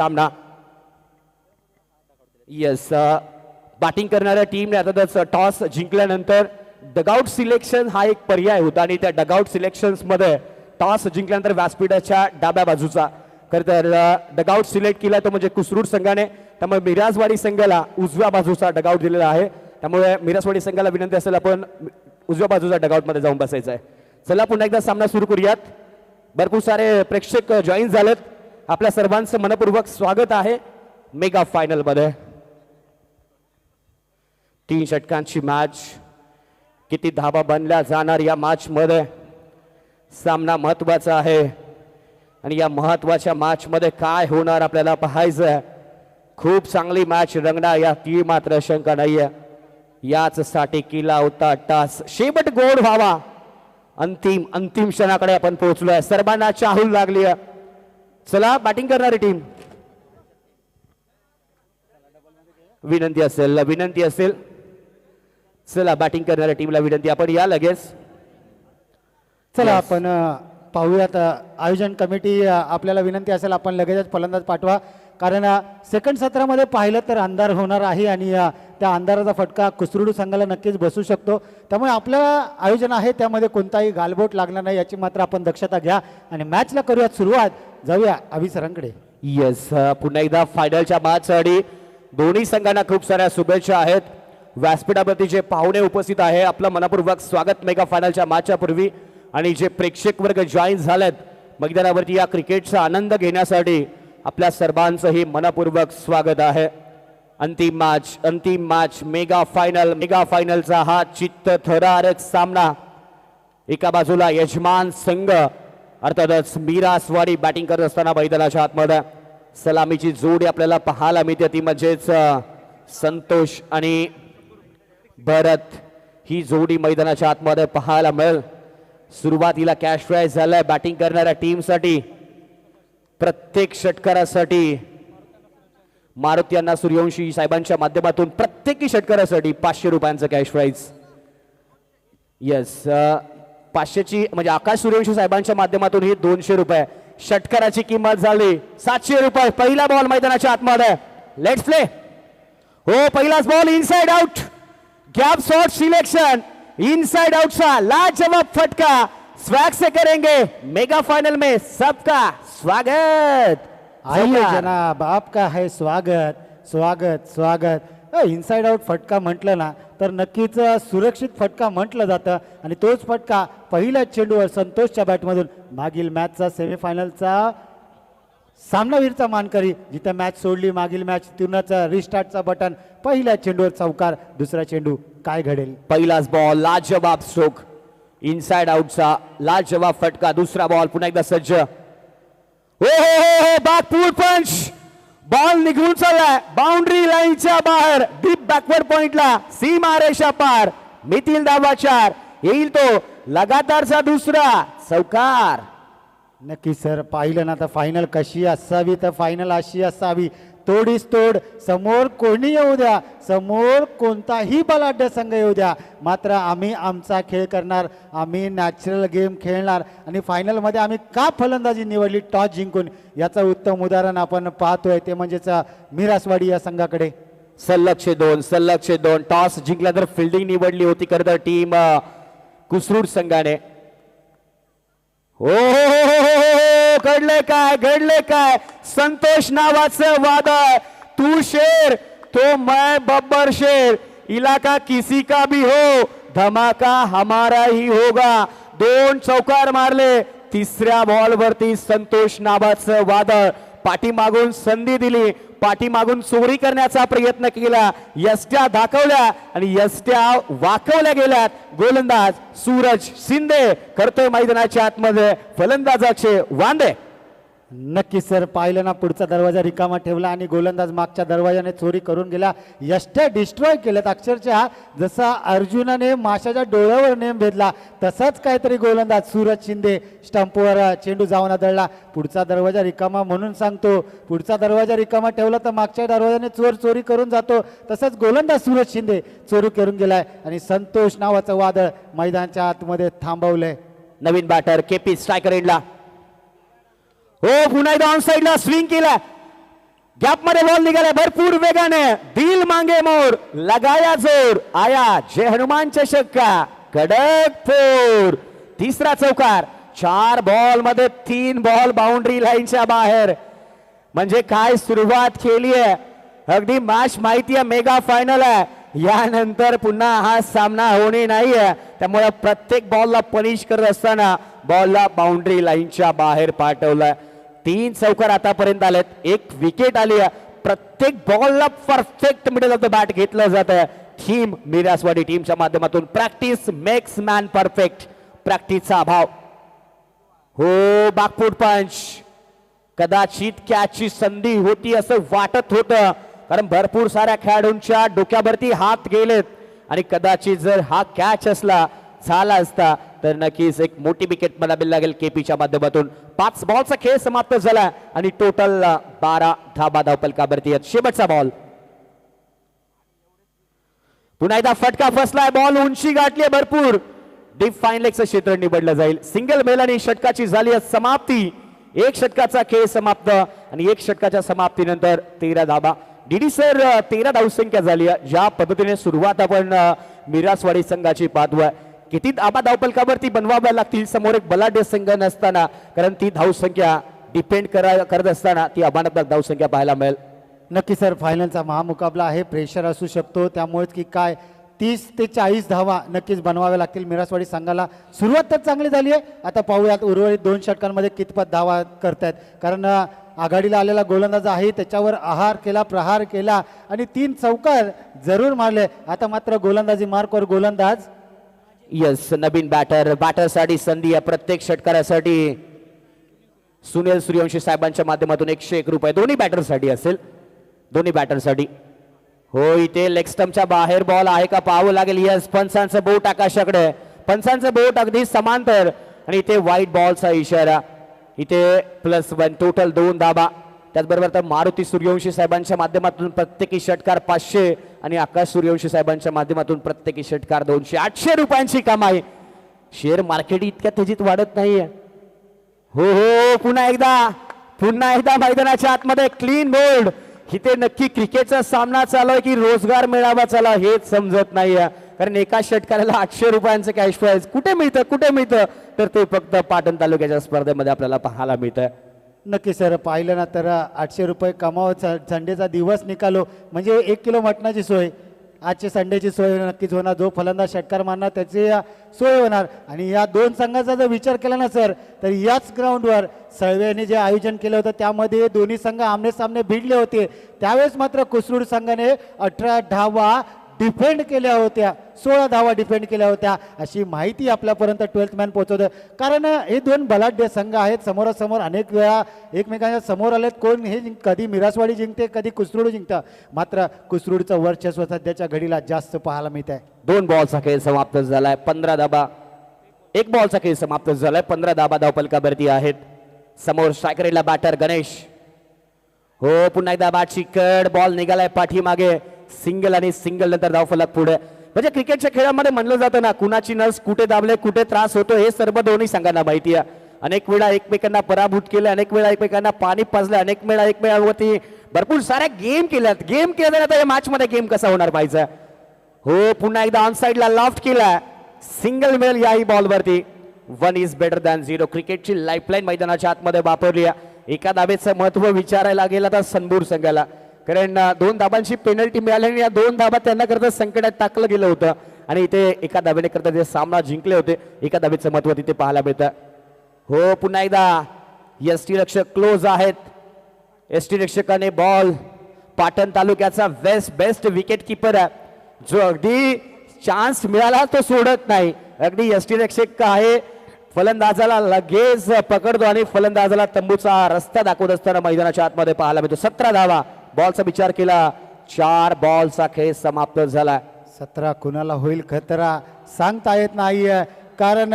सामना yes batting करणाऱ्या टीमने आता टॉस जिंकल्यानंतर डगआउट सिलेक्शन हा एक पर्याय होता आणि त्या डगआउट सिलेक्शन्स मध्ये टॉस जिंकल्यानंतर व्यासपीठाच्या डाव्या बाजूचा खरं तर डगआउट सिलेक्ट केला तो म्हणजे कुसरूड संघाने, त्यामुळे मिराजवाडी संघाला उजव्या बाजूचा डगआउट दिलेला आहे. त्यामुळे मिराजवाडी संघाला विनंती असेल आपण उजव्या बाजूचा डगआउट मध्ये जाऊन बसायचं आहे. चला पुन्हा एकदा सामना सुरू करूयात. भरपूर सारे प्रेक्षक जॉईन झालेत. आपल्या सर्वांचं मनपूर्वक स्वागत आहे मेगा फायनल मध्ये. 3 षटकांची मॅच, किती धावा बनल्या जाणार या मॅच मध्ये, सामना महत्वाचा आहे आणि या महत्वाच्या मॅच मध्ये काय होणार आपल्याला पाहायचं आहे. खूप चांगली मॅच रंगणार या ती मात्र शंका नाहीये. याच साठी केला होता टास शेवट गोड व्हावा. अंतिम क्षणाकडे आपण पोहोचलोय. सर्वांना चाहूल लागली आहे. चला बॅटिंग करणारी टीम विनंती असेल चला बॅटिंग करणाऱ्या टीमला विनंती, आपण या लगेच. चला आपण पाहूयात. आयोजन कमिटी आपल्याला विनंती असेल आपण लगेचच फलंदाज पाठवा, कारण सेकंड सत्रामध्ये पाहिलं तर अंधार होणार आहे आणि त्या अंधाराचा फटका कुसरूड संघाला नक्कीच बसू शकतो. त्यामुळे आपलं आयोजन आहे त्यामध्ये कोणताही गालबोट लागणार नाही याची मात्र आपण दक्षता घ्या आणि मॅचला करूयात सुरुवात. जाऊया अभि सरांकडे. येस पुन्हा एकदा फायनलच्या मॅचसाठी दोन्ही संघांना खूप साऱ्या शुभेच्छा आहेत. व्यासपीठावरती जे पाहुणे उपस्थित आहे आपलं मनपूर्वक स्वागत मेगा फायनलच्या मॅचच्या पूर्वी, आणि जे प्रेक्षक वर्ग जॉईन झालेत मैदानावरती या क्रिकेटचा आनंद घेण्यासाठी आपल्या सर्वांचंही मनपूर्वक स्वागत आहे. अंतिम मॅच मेगा फायनलचा हा चित्तथरारक सामना. एका बाजूला यजमान संघ अर्थातच मिरासवाडी बॅटिंग करत असताना मैदानाच्या आतमध्ये सलामीची जोडी आपल्याला पाहायला मिळते, ती म्हणजेच संतोष आणि भरत ही जोडी मैदानाच्या आतमध्ये पाहायला मिळेल. सुरुवातीला कॅश प्राइज झालाय बॅटिंग करणाऱ्या टीमसाठी. प्रत्येक षटकारासाठी मारुती यांना सूर्यवंशी साहेबांच्या माध्यमातून प्रत्येकी षटकारासाठी 500 रुपयांचं कॅश प्राइज. येस 500ची म्हणजे आकाश सूर्यवंशी साहेबांच्या माध्यमातून ही 200 रुपये. षटकाराची किंमत झाली 700 रुपये. पहिला बॉल मैदानाच्या आतमध्ये. Let's play. हो पहिलाच ball inside out. Gap shot selection inside out सा लाजवाब फटका. स्वैग से करेंगे मेगा फाइनल में सबका स्वागत. आइए जनाब, आपका है स्वागत. इनसाइड आउट फटका म्हटलं ना तर नक्कीच सुरक्षित फटका म्हटलं जातं आणि तोच फटका पहिल्या चेंडूवर संतोषच्या बॅटमधून मागील मॅचचा सेमीफायनलचा सामनावीरचा मानकरी जिथे मॅच सोडली मागील मॅच तिथूनच रिस्टार्टचा बटन. पहिल्या चेंडूवर चौकार, दुसरा चेंडू काय घडेल. पहिलाच बॉल लाजवाब स्ट्रोक इनसाइड आउटचा लाजवाब फटका. दुसरा बॉल पुन्हा एकदा सज्ज. हो बॅकफूट पंच. बॉल निघून चाललाय बाउंड्री लाईनच्या बाहेर डीप बॅकवर्ड पॉइंटला. सीमा रेषा पार. मितील धावा 4. येईल तो लगातारचा दुसरा चौकार. नक्की सर, पाहिलं ना तर फायनल कशी असावी तर फायनल अशी असावी. तोडीस तोड. समोर कोणी येऊ द्या, समोर कोणताही बलाढ्य संघ येऊ द्या, मात्र आम्ही आमचा खेळ करणार. आम्ही नॅचरल गेम खेळणार आणि फायनलमध्ये आम्ही का फलंदाजी निवडली टॉस जिंकून याचं उत्तम उदाहरण आपण पाहतोय ते म्हणजेच मिरासवाडी या संघाकडे. सलग 2 टॉस जिंकला तर फिल्डिंग निवडली होती खरं तर टीम कुसरूड संघाने. हो घडले काय. संतोष नावाचं वादळ. तू शेर तो मैं बब्बर शेर. इलाका किसी का भी हो धमाका हमारा ही होगा. 2 चौकार मारले. तिसऱ्या बॉल वरती संतोष नावाचं वादळ. पाठीमागून संधी दिली, पाठीमागून चोरी करण्याचा प्रयत्न केला. यष्ट्या दाखवल्या आणि यष्ट्या वाकवल्या गेल्यात. गोलंदाज सूरज शिंदे करतोय मैदानाच्या आतमध्ये फलंदाजाचे वांदे. नक्की सर, पाहिलं ना पुढचा दरवाजा रिकामा ठेवला आणि गोलंदाज मागच्या दरवाजाने चोरी करून गेला. यष्ट्या डिस्ट्रॉय केल्यात अक्षरशः. जसा अर्जुनाने माशाच्या डोळ्यावर नेम भेदला तसाच काहीतरी गोलंदाज सूरज शिंदे स्टंपवर चेंडू जाऊन आदळला. पुढचा दरवाजा रिकामा म्हणून सांगतो. पुढचा दरवाजा रिकामा ठेवला तर मागच्या दरवाजाने चोरी करून जातो. तसंच गोलंदाज सूरज शिंदे चोरी करून गेलाय आणि संतोष नावाचं वादळ मैदानाच्या आतमध्ये थांबवलंय. नवीन बॅटर केपी स्ट्रायकर एंडला. हो पुन्हा एकदा ऑन साइडला स्विंग केला. गॅप मध्ये बॉल निघाला भरपूर वेगाने, दिल मांगे मोर, लगाया जोर, आया जय हनुमान चषक का कडक फोर. तिसरा चौकार. 4 बॉल मध्ये 3 बॉल बाउंड्री लाईनच्या बाहेर. म्हणजे काय सुरुवात केली आहे. अगदी मॅच माहिती आहे, मेगा फायनल आहे. यानंतर पुन्हा हा सामना होणे नाही आहे. त्यामुळे प्रत्येक बॉलला पनिश करत असताना बॉलला बाउंड्री लाईनच्या बाहेर पाठवलाय. 3 चौकार आतापर्यंत आलेत, 1 विकेट आली आहे. प्रत्येक बॉलला perfect middle of the bat घेतलं जात आहे. टीम मिरासवाडी टीमच्या माध्यमातून प्रॅक्टिस मेक्स मॅन परफेक्ट. प्रॅक्टिसचा अभाव. हो, बागफूट पंच. कदाचित कॅचची संधी होती असं वाटत होतं, कारण भरपूर साऱ्या खेळाडूंच्या डोक्यावरती हात गेलेत आणि कदाचित जर हा कॅच झाला असता तर नक्कीच एक मोठी विकेट मिळावी लागेल केपीच्या माध्यमातून. 5 बॉलचा खेळ समाप्त झाला आणि टोटल 12 धाबा धावपलकावरती आहेत. शेवटचा बॉल. पुन्हा एकदा फटका फसलाय, बॉल उंची गाठली भरपूर. डीप फाईन लेगचं क्षेत्र निवडलं जाईल. सिंगल मेल आणि षटकाची झाली समाप्ती. 1 षटकाचा खेळ समाप्त आणि 1 षटकाच्या समाप्तीनंतर 13 धाबा. डीडी सर, 13 धावसंख्या झाली. ज्या पद्धतीने सुरुवात आपण मिरासवाडी संघाची पाहतोय, किती धाबा धावपलकावरती बनवाव्या लागतील समोर एक बलाढ्य संघ नसताना, कारण ती धावसंख्या डिपेंड करत असताना ती आव्हानात्मक धावसंख्या पाहायला मिळेल. नक्की सर, फायनलचा महामुकाबला आहे, प्रेशर असू शकतो. त्यामुळेच की काय 30 ते 40 धावा नक्कीच बनवाव्या लागतील मिरासवाडी संघाला. सुरुवात तर चांगली झाली आहे. आता पाहूयात उर्वरित 2 षटकांमध्ये कितपत धावा करतायत, कारण आघाडीला आलेला गोलंदाज आहे, त्याच्यावर प्रहार केला आणि 3 चौकार जरूर मारले. आता मात्र गोलंदाजी मार्कवर गोलंदाज. यस, नवीन बॅटरसाठी संधी आहे प्रत्येक षटकारासाठी. सुनील सूर्यवंशी साहेबांच्या माध्यमातून 101 रुपये दोन्ही बॅटरसाठी असेल. दोन्ही बॅटरसाठी. हो, इथे लेग स्टंपच्या बाहेर बॉल आहे का पाहावं लागेल. यस, पंचांचं बोट आकाशाकडे, पंचांचं बोट अगदी समांतर आणि इथे व्हाईट बॉलचा इशारा. इथे +1, टोटल 2 धाबा. त्याचबरोबर तर मारुती सूर्यवंशी साहेबांच्या माध्यमातून प्रत्येकी षटकार 500 आणि आकाश सूर्यवंशी साहेबांच्या माध्यमातून प्रत्येकी षटकार 200. 800 रुपयांची कमाई. शेअर मार्केट इतक्या तेजीत वाढत नाहीये. हो हो, पुन्हा एकदा मैदानाच्या आतमध्ये क्लीन बोल्ड. इथे नक्की क्रिकेटचा सामना चालू आहे की रोजगार मेळावा चालू आहे हेच समजत नाहीये, कारण एका षटकाराला 800 रुपयांचं कॅश प्राइज कुठे मिळतं तर ते फक्त पाटण तालुक्याच्या स्पर्धेमध्ये आपल्याला पाहायला मिळतं. नक्की सर, पाहिलं ना तर 800 रुपये कमाव. संडेचा दिवस निकालो म्हणजे 1 किलो मटणाची सोय. आजची संडेची सोय नक्कीच होणार. जो फलंदाज षटकार मारणार त्याची सोय होणार. आणि या 2 संघाचा जर विचार केला ना सर, तर याच ग्राउंडवर सळवेने जे आयोजन केलं होतं त्यामध्ये दोन्ही संघ आमने सामने भिडले होते. त्यावेळेस मात्र कुसरूड संघाने 18 धावा डिफेंड केल्या होत्या, 16 धावा डिफेंड केल्या होत्या, अशी माहिती आपल्यापर्यंत 12th मॅन पोहोचवतं. कारण हे 2 बलाढ्य संघ आहेत, समोरासमोर अनेक वेळा एकमेकांच्या समोर आलेत. कोण हे कधी मिरासवाडी जिंकते, कधी कुसरूड जिंकतं. मात्र कुसरूडचं वर्चस्व सध्याच्या घडीला जास्त पाहायला मिळत आहे. 2 बॉलचा खेळ समाप्त झालाय, 15 धाबा. 1 बॉलचा खेळ समाप्त झालाय, 15 धाबा धावपलकावरती आहेत. समोर स्ट्रायकरला बॅटर गणेश. हो, पुन्हा एकदा बॅटची कड, बॉल निघालाय पाठीमागे. सिंगल आणि सिंगल नंतर धावफलक पुढे. म्हणजे क्रिकेटच्या खेळामध्ये म्हणलं जातं ना, कुणाची नस कुठे दाबले, कुठे त्रास होतो हे सर्व दोन्ही संघांना माहिती आहे. अनेक वेळा एकमेकांना पराभूत केले, अनेक वेळा एकमेकांना पाणी पाजले, अनेक वेळा एकमेकांवरती भरपूर साऱ्या गेम केल्या. आता या मॅच मध्ये गेम कसा होणार पाहिजे. हो, पुन्हा एकदा ऑन साइडला लॉफ्ट केला, सिंगल मेल याही बॉलवरती. 1 इज बेटर दॅन 0. क्रिकेटची लाईफलाईन मैदानाच्या आतमध्ये वापरली आहे. एका धाबेचं महत्व विचारायला गेलं तर सनबूर संघाला, कारण 2 धाबांची पेनल्टी मिळाली आणि या 2 धाबा त्यांना करता संकटात टाकलं गेलं होतं आणि इथे एका धाब्याने करता ते सामना जिंकले होते. एका धाबेचं महत्व तिथे पाहायला मिळतं. हो, पुन्हा एकदा एसटी रक्षक क्लोज आहेत. एसटी रक्षकाने बॉल, पाटण तालुक्याचा बेस्ट विकेट किपर आहे, जो अगदी चान्स मिळाला तो सोडत नाही. अगदी एसटी रक्षक आहे, फलंदाजाला लगेच पकडतो आणि फलंदाजाला तंबूचा रस्ता दाखवत असताना मैदानाच्या आतमध्ये पाहायला मिळतो. 17 धावा. बॉलचा विचार केला, 4 बॉलचा खेळ समाप्त झाला. 17 कुणाला होईल खतरा सांगता येत नाहीये, कारण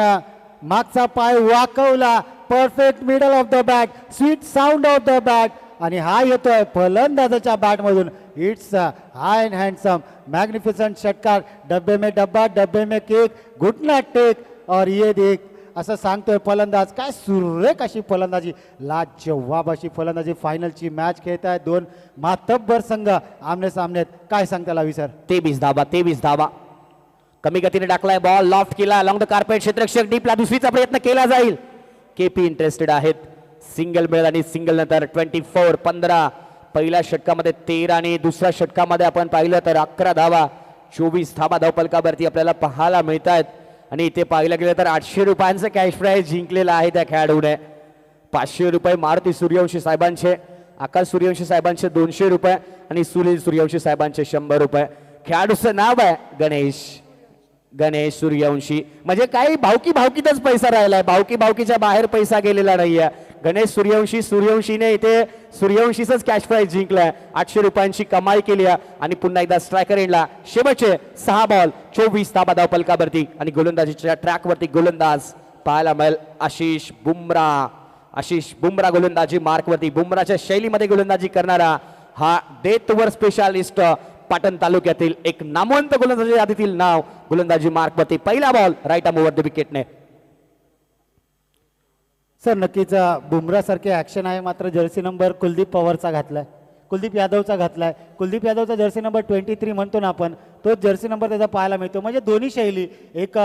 मागचा पाय वाकवला. Perfect middle of the bat, sweet sound of the bat, आणि हा येतोय फलंदाजाच्या बॅटमधून. It's high and handsome magnificent षटकार. डब्बे में डब्बा, डब्बे में केक, घुटना टेक और ये देख असं सांगतोय फलंदाज. काय सुरेख अशी फलंदाजी, लाजवाब अशी फलंदाजी. फायनलची मॅच खेळत आहेत दोन मातब्बर संघ आमने सामने आहेत. काय सांगता लावी सर? 23 धावा. कमी गतीने टाकलाय बॉल, लॉफ्ट केला अलॉंग द कार्पेट, क्षेत्ररक्षक डीपला दुसरीचा प्रयत्न केला जाईल. केपी इंटरेस्टेड आहेत, सिंगल मिळेल आणि सिंगल नंतर 24-15. पहिल्या षटकामध्ये 13 आणि दुसऱ्या षटकामध्ये आपण पाहिलं तर 11 धावा. 24 धावा धावफलकावरती आपल्याला पाहायला मिळत आहेत. आणि इथे पाहिलं गेलं तर 800 रुपयांचं कॅश प्राइज जिंकलेलं आहे त्या खेळाडूने. 500 रुपये मारुती सूर्यवंशी साहेबांचे, आकाश सूर्यवंशी साहेबांचे 200 रुपये आणि सुनील सूर्यवंशी साहेबांचे 100 रुपये. खेळाडूचं नाव आहे गणेश सूर्यवंशी. म्हणजे काही भावकीतच पैसा राहिलाय, भावकीच्या बाहेर पैसा गेलेला नाहीये. गणेश सूर्यवंशीने इथे सूर्यवंशीच कॅश प्राइज जिंकलाय. 800 रुपयांची कमाई केली आहे. आणि पुन्हा एकदा स्ट्रायकर एंडला शेवटचे 6 बॉल 24 धावा धावफलकावरती आणि गोलंदाजीच्या ट्रॅकवरती गोलंदाज पाहायला मिळेल आशिष बुमरा गोलंदाजी मार्कवरती. बुमराच्या शैलीमध्ये गोलंदाजी करणारा हा डेथ ओव्हर स्पेशालिस्ट पाटण तालुक्यातील एक नामवंत गोलंदाजी यादीतील नाव. गोलंदाजी मार्कवरती पहिला ball right arm over the विकेटने. सर नक्कीच बुमरा सारखे ऍक्शन आहे, मात्र जर्सी नंबर कुलदीप पवारचा घातलाय, कुलदीप यादवचा घातलाय. कुलदीप यादवचा जर्सी नंबर 23 म्हणतो ना आपण, तोच जर्सी नंबर त्याचा पाहायला मिळतो. म्हणजे दोन्ही शैली, एक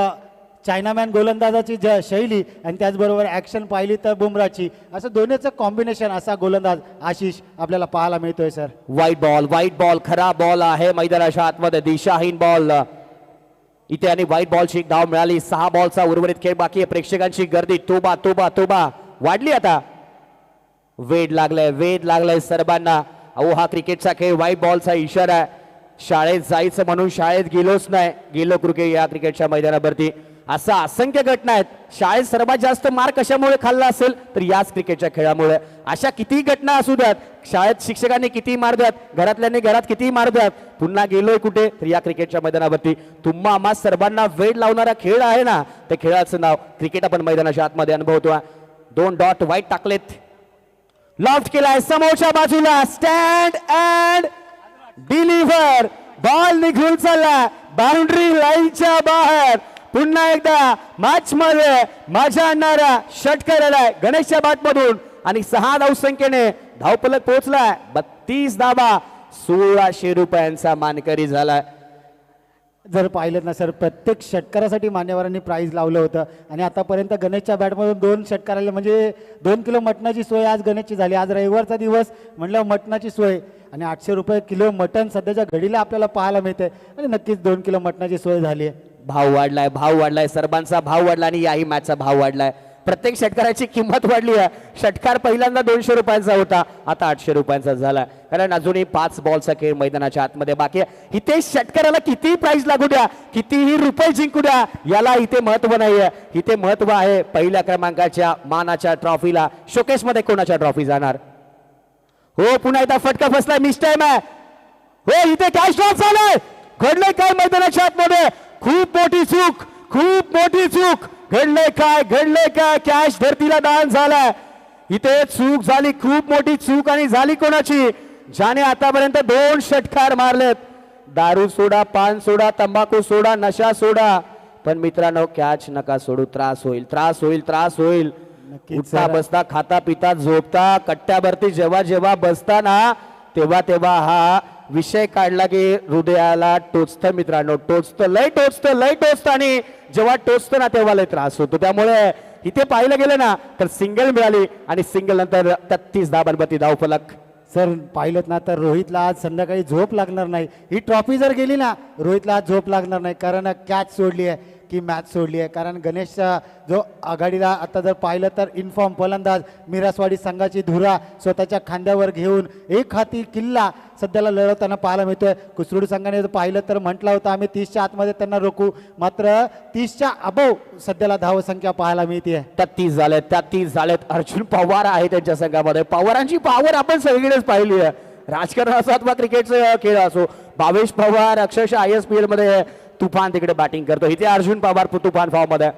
चायनामॅन गोलंदाजाची शैली आणि त्याचबरोबर ॲक्शन पाहिली तर बुमराची, असं दोन्हीचं कॉम्बिनेशन असा गोलंदाज आशिष आपल्याला पाहायला मिळतोय. सर वाईट बॉल खराब बॉल आहे मैदानाच्या आतमध्ये, दिशाहीन बॉल इथे आणि व्हाईट बॉलची एक धाव मिळाली. 6 बॉलचा उर्वरित खेळ बाकी आहे. प्रेक्षकांची गर्दी तोबा वाढली. आता वेध लागलाय सर्वांना. अहो हा क्रिकेटचा खेळ, व्हाईट बॉलचा इशारा आहे. शाळेत जायचं म्हणून शाळेत गेलोच नाही, गेलो क्रिकेट या क्रिकेटच्या मैदानावरती. असा असंख्य घटना आहेत. शाळेत सर्वात जास्त मार कशामुळे खाल्ला असेल तर याच क्रिकेटच्या खेळामुळे. अशा किती घटना असू द्यात, शाळेत शिक्षकांनी किती मार द्यात, घरातल्यांनी घरात किती मार द्यात, पुन्हा गेलोय कुठे तर या क्रिकेटच्या मैदानावरती. तुम्हा आम्हा सर्वांना वेळ लावणारा खेळ आहे ना, त्या खेळाचं नाव क्रिकेट आपण मैदानाच्या आतमध्ये अनुभवतो. 2 डॉट वाईट टाकलेत, लॉफ्ट केलाय समोरच्या बाजूला, स्टँड अँड डिलिव्हर. बॉल निघून चालला बाउंड्री लाईनच्या बाहेर. पुन्हा एकदा मॅच मध्ये मजा आणणारा षटकार आलाय गणेशच्या बॅटमधून आणि 6 धावसंख्येने धावफलक पोहोचलाय. 32 धावा, 1600 रुपयांचा मानकरी झालाय. जर पाहिलं ना सर, प्रत्येक षटकारासाठी मान्यवरांनी प्राईज लावलं होतं आणि आतापर्यंत गणेशच्या बॅटमधून 2 षटकार आले. म्हणजे 2 किलो मटणाची सोय आज गणेशची झाली. आज रविवारचा दिवस म्हणलं मटणाची सोय आणि 800 रुपये किलो मटण सध्याच्या घडीला आपल्याला पाहायला मिळते आणि नक्कीच 2 किलो मटणाची सोय झाली आहे. भाव वाढलाय सर्वांचा भाव वाढला आणि याही मॅचचा भाव वाढलाय. प्रत्येक षटकाराची किंमत वाढली आहे. षटकार पहिल्यांदा 200 रुपयांचा होता, आता 800 रुपयांचा झाला. कारण अजूनही 5 बॉलचा खेळ मैदानाच्या आतमध्ये बाकी आहे. इथे षटकाराला किती प्राइस लागू द्या, कितीही रुपये जिंकू द्या, याला इथे महत्व नाहीये. इथे महत्व आहे पहिल्या क्रमांकाच्या मानाच्या ट्रॉफीला. शोकेस मध्ये कोणाच्या ट्रॉफी जाणार? हो पुन्हा एकदा फटका फसलाय, मिस टाइम आहे. हो इथे कॅश ड्रॉप झालाय. घडलंय काय मैदानाच्या आतमध्ये? खूप मोठी चूक. घडलंय काय? कॅश धरतीला दान झालाय. इथे चूक झाली, खूप मोठी चूक. आणि झाली कोणाची? ज्याने आतापर्यंत 2 षटकार मारलेत. दारू सोडा, पान सोडा, तंबाखू सोडा, नशा सोडा, पण मित्रांनो कॅच नका सोडू. त्रास होईल. उठता बसता, खाता पिता, झोपता, कट्ट्यावरती जेव्हा बसताना तेव्हा हा विषय काढला की हृदयाला टोचतं मित्रांनो. लय टोचतं आणि जेव्हा टोचतं ना तेव्हा लय त्रास होतो. त्यामुळे इथे पाहिलं गेलं ना तर सिंगल मिळाली आणि सिंगल नंतर 33 धावांवरती धावफलक. सर पाहिलं ना तर रोहितला आज संध्याकाळी झोप लागणार नाही. ही ट्रॉफी जर गेली ना, रोहितला आज झोप लागणार नाही. कारण कॅच सोडली आहे की मॅच सोडली आहे. कारण गणेशचा जो आघाडीला आता जर पाहिलं तर इन्फॉर्म फलंदाज मिरासवाडी संघाची धुरा स्वतःच्या खांद्यावर घेऊन एक हाती किल्ला सध्याला लढवताना पाहायला मिळतोय. कुसरुडी संघाने जर पाहिलं तर म्हटलं होतं आम्ही 30च्या आतमध्ये त्यांना रोखू, मात्र 30च्या अबव सध्याला धावसंख्या पाहायला मिळते. 33 झालेत. अर्जुन पवार आहे त्यांच्या संघामध्ये. पवारांची पॉवर आपण सगळीकडेच पाहिली आहे. राजकारण असो अथवा क्रिकेटचा खेळ असो, भावेश पवार अक्षरशः ISPL मध्ये तुफान तिकडे बॅटिंग करतो. इथे अर्जुन पवार तुफान फॉर्म मध्ये.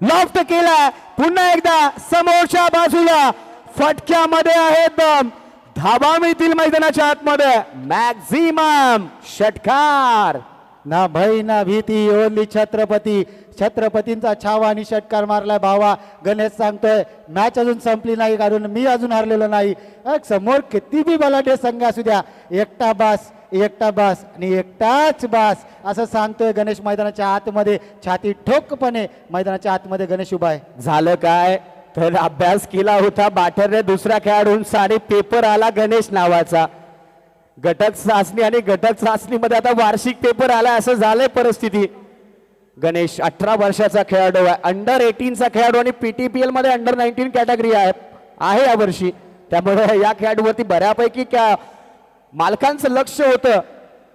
लॉफ्ट केला पुन्हा एकदा समोरच्या बाजूला, फटक्यामध्ये आहेत दम. धावा मिळतील मैदानाच्या आतमध्ये. मॅक्झिमम षटकार. ना भय ना भीती, ओनली छत्रपती. छत्रपतींचा छावा आणि षटकार मारलाय भावा. गणेश सांगतोय मॅच अजून संपली नाही, कारण मी अजून हरलेलो नाही. समोर किती बी बलाढ्य संघ असू द्या, एकटा बास, एकटा बास आणि एकटाच बास असं सांगतोय गणेश. मैदानाच्या आतमध्ये छाती ठोकपणे मैदानाच्या आतमध्ये गणेश उभा आहे. झालं काय तर अभ्यास केला होता बाठरने दुसऱ्या खेळाडूंचा आणि पेपर आला गणेश नावाचा. घटक चाचणी आणि घटक चाचणीमध्ये आता वार्षिक पेपर आला असं झालंय परिस्थिती. गणेश 18 वर्षाचा खेळाडू आहे, अंडर 18चा खेळाडू आणि PTPL मध्ये अंडर 19 कॅटेगरी आहे यावर्षी. त्यामुळे या खेळाडूवरती बऱ्यापैकी मालकांचं लक्ष होतं.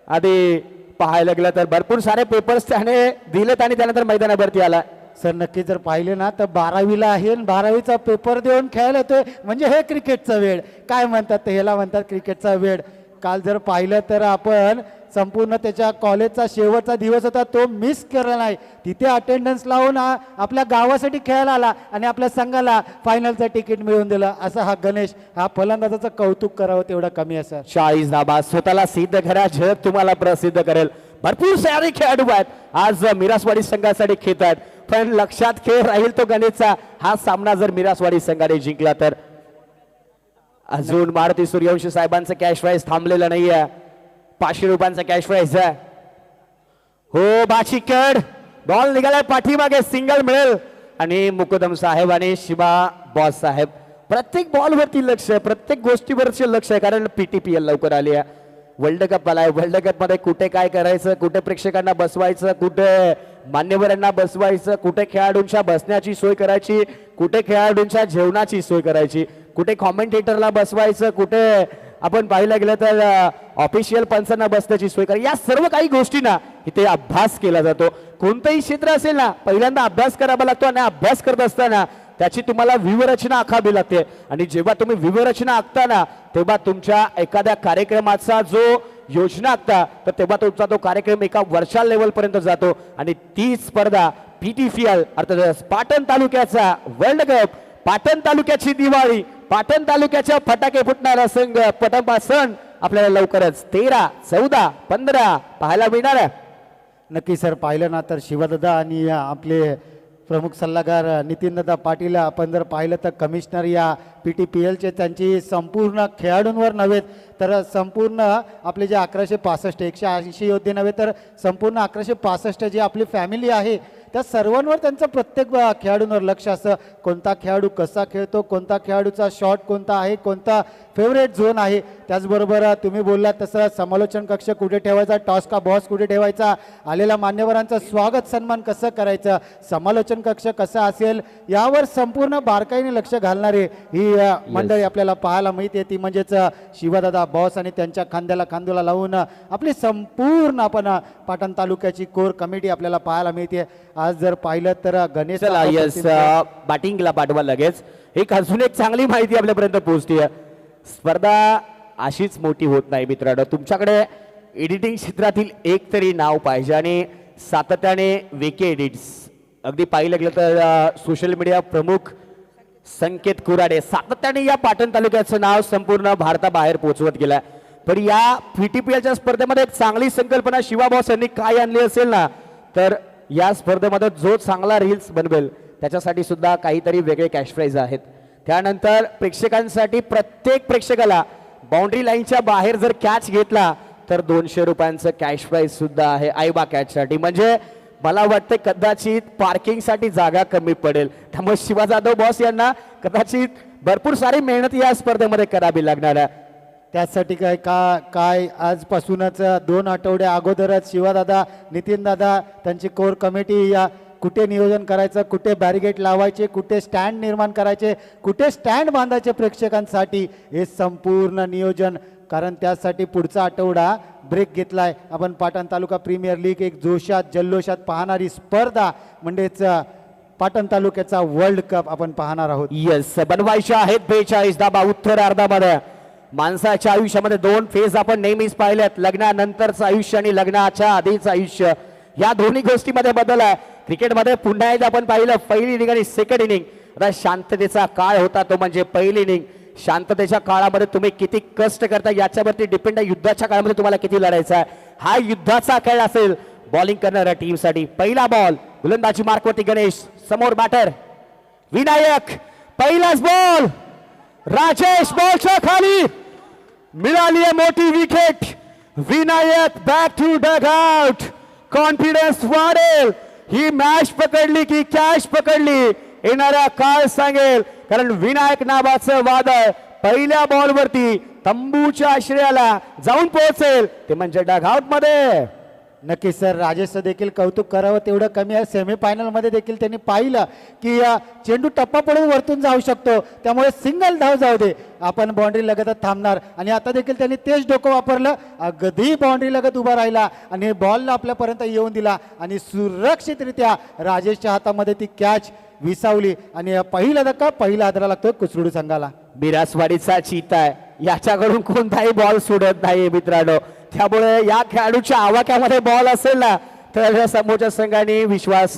आधी पाहायला गेलं तर भरपूर सारे पेपर्स त्याने दिलेत आणि त्यानंतर मैदानावरती आला. सर नक्की जर पाहिले ना तर 12वीला आहे आणि 12वीचा पेपर देऊन खेळायला येतोय, म्हणजे हे क्रिकेटचा वेळ काय म्हणतात ते, ह्याला म्हणतात क्रिकेटचा वेळ. काल जर पाहिलं तर आपण संपूर्ण त्याच्या कॉलेजचा शेवटचा दिवस होता, तो मिस केला नाही. तिथे अटेंडन्स लावून आपल्या गावासाठी खेळायला आला आणि आपल्या संघाला फायनलचं तिकीट मिळवून दिलं. असा हा गणेश, हा फलंदाजाचं कौतुक करावं तेवढं कमी आहे सर. 40 धाबा स्वतःला सिद्ध करा, जग तुम्हाला प्रसिद्ध करेल. भरपूर सारे खेळाडू आहेत आज मिरासवाडी संघासाठी खेळतात, पण लक्षात खेळ राहील तो गणेशचा. हा सामना जर मिरासवाडी संघाने जिंकला तर अजून मारुती सूर्यवंशी साहेबांचं कॅश प्राइज थांबलेलं नाहीये. 500 रुपयांचा कॅश प्राइज आहे. हो बाचिकड बॉल निघालाय पाठीमागे, सिंगल मिळेल. आणि मुकुदम साहेब आणि शिवा बॉस साहेब प्रत्येक बॉल वरती लक्ष आहे, प्रत्येक गोष्टीवरचे लक्ष आहे, कारण PTPL लवकर आली आहे. वर्ल्ड कप आलाय. वर्ल्ड कप मध्ये कुठे काय करायचं, कुठे प्रेक्षकांना बसवायचं, कुठे मान्यवरांना बसवायचं, कुठे खेळाडूंच्या बसण्याची सोय करायची, कुठे खेळाडूंच्या जेवणाची सोय करायची, कुठे कॉमेंटेटरला बसवायचं, कुठे आपण पाहिलं गेलं तर ऑफिशियल पंचांना बसण्याची सोय करायची. या सर्व काही गोष्टी ना इथे अभ्यास केला जातो. कोणतंही क्षेत्र असेल ना, पहिल्यांदा अभ्यास करावा लागतो आणि अभ्यास करत असताना त्याची तुम्हाला व्यूहरचना आखावी लागते. आणि जेव्हा तुम्ही व्यूहरचना आखता ना, तेव्हा तुमच्या एखाद्या कार्यक्रमाचा जो योजना आखता, तर तेव्हा तुमचा तो कार्यक्रम एका वर्षा लेवल पर्यंत जातो. आणि ती स्पर्धा PTPL अर्थात पाटण तालुक्याचा वर्ल्ड कप, पाटण तालुक्याची दिवाळी, पाटण तालुक्याच्या फटाके फुटणारा संघ पटंबा सण आपल्याला लवकरच 13, 14, 15 पाहायला मिळणार आहे. नक्की सर, पाहिलं ना तर शिवदादा आणि आपले प्रमुख सल्लागार नितीनदादा पाटील, आपण जर पाहिलं तर कमिशनर या PTPLचे त्यांची संपूर्ण खेळाडूंवर नव्हे तर संपूर्ण आपले जे 1165 180 योद्धे नव्हे तर संपूर्ण 1165 जी आपली फॅमिली आहे त्या सर्वांवर त्यांचं प्रत्येक खेळाडूंवर लक्ष असतं. कोणता खेळाडू कसा खेळतो, कोणता खेळाडूचा शॉट कोणता आहे, कोणता फेवरेट झोन आहे. त्याचबरोबर तुम्ही बोललात तसं समालोचन कक्ष कुठे ठेवायचा, टॉस का बॉस कुठे ठेवायचा, आलेल्या मान्यवरांचं स्वागत सन्मान कसं करायचं, समालोचन कक्ष कसा असेल, यावर संपूर्ण बारकाईने लक्ष घालणारे ही मंडळी आपल्याला पाहायला मिळते. ती म्हणजेच शिवदादा बॉस आणि त्यांच्या खांद्याला खांद्याला लावून आपली संपूर्ण आपण पाटण तालुक्याची कोर कमिटी आपल्याला पाहायला मिळते. आज जर पाहिलं तर गणेश बॅटिंगला पाठवा लगेच. अजून एक चांगली माहिती आपल्यापर्यंत पोहोचते. स्पर्धा अशीच मोठी होत नाही मित्रांनो. तुमच्याकडे एडिटिंग क्षेत्रातील एक तरी नाव पाहिजे आणि सातत्याने वेके एडिट्स. अगदी पाहिलं गेलं तर सोशल मीडिया प्रमुख संकेत कुराडे सातत्याने या पाटण तालुक्याचं नाव संपूर्ण भारताबाहेर पोहोचवत गेलाय. पण या PTPLच्या स्पर्धेमध्ये एक चांगली संकल्पना शिवा बॉस यांनी काय आणली असेल ना, तर या स्पर्धेमध्ये जो चांगला रील्स बनवेल त्याच्यासाठी सुद्धा काहीतरी वेगळे कॅश प्राइज आहेत. त्यानंतर प्रेक्षकांसाठी प्रत्येक प्रेक्षकाला बाउंड्री लाईनच्या बाहेर जर कॅच घेतला तर 200 रुपयांचं कॅश प्राइज सुद्धा आहे आईबा कॅचसाठी. म्हणजे मला वाटतं कदाचित पार्किंगसाठी जागा कमी पडेल. त्यामुळे शिवा जाधव बॉस यांना कदाचित भरपूर सारी मेहनत या स्पर्धेमध्ये करावी लागणार आहे. त्यासाठी काय आजपासूनच 2 आठवड्या अगोदरच शिवादादा, नितीनदादा, त्यांची कोर कमिटी या कुठे नियोजन करायचं, कुठे बॅरिगेट लावायचे, कुठे स्टँड निर्माण करायचे, कुठे स्टँड बांधायचे प्रेक्षकांसाठी, हे संपूर्ण नियोजन. कारण त्यासाठी पुढचा आठवडा ब्रेक घेतलाय आपण. पाटण तालुका प्रीमियर लीग एक जोशात जल्लोषात पाहणारी स्पर्धा म्हणजेच पाटण तालुक्याचा वर्ल्ड कप आपण पाहणार आहोत. येस, बनवायचे आहेत 42 धाबा उत्तर अर्धामध्ये. माणसाच्या आयुष्यामध्ये 2 फेज आपण नेहमीच पाहिलेत, लग्नानंतरचं आयुष्य आणि लग्नाच्या आधीचं आयुष्य. या दोन्ही गोष्टीमध्ये बदल आहे. क्रिकेटमध्ये पुन्हा एकदा आपण पाहिलं पहिली इनिंग आणि सेकंड इनिंग. आता शांततेचा काळ होता तो म्हणजे पहिली इनिंग. शांततेच्या काळामध्ये तुम्ही किती कष्ट करता याच्यावरती डिपेंड आहे. युद्धाच्या काळामध्ये तुम्हाला किती लढायचं आहे. हा युद्धाचा खेळ असेल बॉलिंग करणाऱ्या टीमसाठी. पहिला बॉल गोलंदाजी मार्कवरती गणेश, समोर बॅटर विनायक, पहिलाच बॉल राजेश बॉलच्या खाली, मिळाली आहे मोठी wicket. Vinayak back to dugout, confidence वाढेल. ही मॅच पकडली की कॅच पकडली येणाऱ्या काळ सांगेल, कारण विनायक नावाचं वादळ पहिल्या बॉलवरती तंबूच्या आश्रयाला जाऊन पोहोचेल ते म्हणजे डग आउट मध्ये. नक्कीच सर, राजेशचं देखील कौतुक करावं तेवढं कमी आहे. सेमीफायनल मध्ये देखील त्यांनी पाहिलं की चेंडू टप्पा पडून वरतून जाऊ शकतो, त्यामुळे सिंगल धाव जाऊ दे आपण बाउंड्री लगतच थांबणार. आणि आता देखील त्यांनी तेच डोकं वापरलं, अगदी बाउंड्री लगत उभा राहिला आणि बॉलला आपल्यापर्यंत येऊन दिला आणि सुरक्षितरित्या राजेशच्या हातामध्ये ती कॅच विसावली. आणि पहिला धक्का पहिला हादरा लागतोय कुसरुडी संघाला. बिरासवाडीचा चीता आहे, याच्याकडून कोणताही बॉल सोडत नाही मित्रांनो. त्यामुळे या खेळाडूच्या आवाक्यामध्ये बॉल असेल ना तर समोरच्या संघाने विश्वास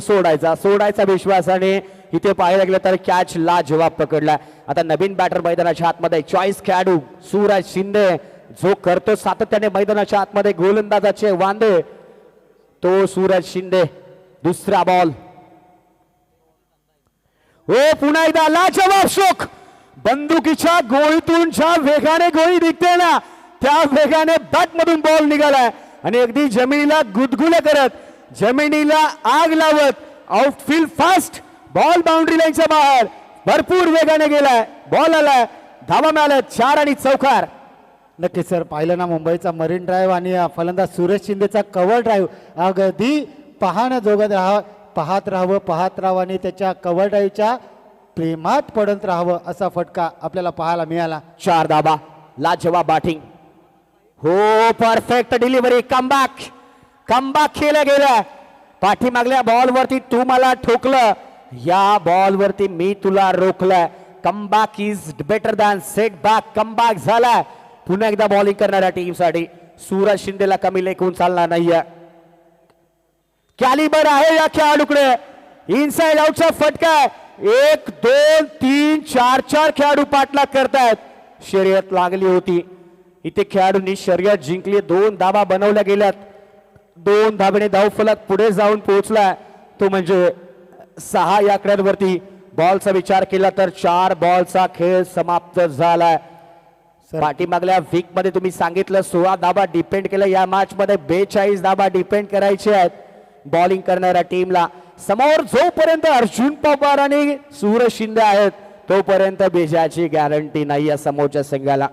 सोडायचा विश्वास. आणि इथे पाहायला गेलं तर कॅच लाजवाब पकडला. आता नवीन बॅटर मैदानाच्या आतमध्ये चॉईस खेळाडू सूरज शिंदे, जो करतो सातत्याने मैदानाच्या आतमध्ये गोलंदाजाचे वांदे, तो सूरज शिंदे. दुसरा बॉल, हो पुन्हा एकदा लाजवाब शोक. बंदुकीच्या गोळीतून ज्या वेगाने गोळी निघते ना त्या वेगाने बॅट मधून बॉल निघालाय आणि अगदी जमिनीला गुदगुले करत, जमिनीला आग लावत आउटफील्ड फास्ट, बॉल बाउंड्री लाईनच्या बाहेर भरपूर वेगाने गेलाय. बॉल आलाय, धावा मिळाल्या 4 आणि चौकार. नक्कीच सर, पाहिलं ना मुंबईचा मरीन ड्राईव्ह आणि फलंदाज सुरेश शिंदेचा कव्हर ड्राईव्ह, अगदी पाहणं जोगत पाहत राहावं आणि त्याच्या कव्हर ड्राईव्हच्या प्रेमात पडत राहावं असा फटका आपल्याला पाहायला मिळाला. 4 धाबा, लाजवाब बॅटिंग. हो परफेक्ट डिलिव्हरी, कमबॅक केलं गेलं. पाठीमागल्या बॉलवरती तू मला ठोकलं, या बॉलवरती मी तुला रोखलं. Comeback is better than set back. Comeback झाला. पुन्हा एकदा बॉलिंग करणाऱ्या टीमसाठी सूरज शिंदेला कमी लेखून चालणार नाहीये. कॅलिबर आहे या खेळाडूकडे. इनसाइड आउटचा फटका. 1 2 3 4 खेळाडू पाठलाग करतायत. शर्यत लागली होती इथे, खेळाडूंनी शर्यत जिंकली. 2 धाबा बनवल्या गेल्यात. 2 धाबेने धावफलक पुढे जाऊन पोहोचला, तो म्हणजे 6 या आकड्यांवरती. बॉलचा विचार केला तर 4 बॉलचा खेळ समाप्त झालाय. पाठीमागल्या वीक मध्ये तुम्ही सांगितलं 16 धाबा डिपेंड केलं, या मॅच मध्ये 42 धाबा डिपेंड करायचे आहेत बॉलिंग करणाऱ्या टीमला. समोर जोपर्यंत अर्जुन पवार आणि सूरज शिंदे आहेत तोपर्यंत बेजाची गॅरंटी नाही या समोरच्या संघाला.